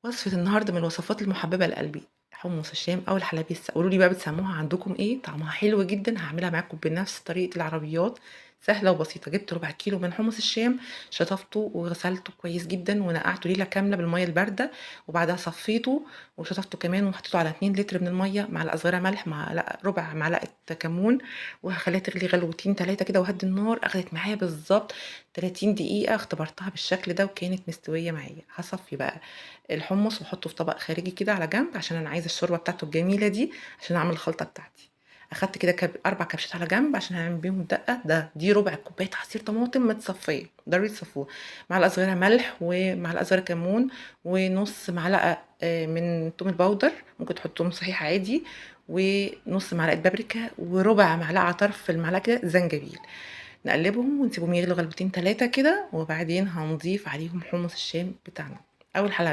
وصفة النهارده من الوصفات المحببة لقلبي، حمص الشام أو الحلبيسة، قولوا لي بقى بتسموها عندكم إيه؟ طعمها حلو جدًا، هاعملها معاكم بنفس طريقة العربيات، سهلة وبسيطة. جبت ربع كيلو من حمص الشام، شطفته وغسلته كويس جدًا ونقعته ليلة كاملة بالمَيّة الباردة، وبعدها صفيته وشطفته كمان وحطيته على 2 لتر من المَيّة، معلقة صغيرة ملح، ربع معلقة كمون، وهاخليها تغلي غلوتين 3 كده وأهدّي النار. أخدت معايا بالضبط 30 دقيقة، اختبرتها بالشكل ده وكانت مستوية معايا. هاصفّي بقى الحمص واحطه في طبق خارجي كده على جنب، عشان أنا عايزة الشوربة بتاعته الجميلة دي عشان أعمل الخلطة بتاعتي. أخدت كده 4 كبشات على جنب عشان هاعمل بيهم الدقة. دي ربع كوباية عصير طماطم متصفية، ضروري تصفوها، معلقة صغيرة ملح ومعلقة صغيرة كمون ونص معلقة من توم الباودر، ممكن تحط توم صحيح عادي، ونص معلقة بابريكا وربع معلقة على طرف المعلقة كده زنجبيل. نقلبهم ونسيبهم يغلوا غلوتين 3 كده، وبعدين هنضيف عليهم حمص الشام بتاعنا أو الحلقة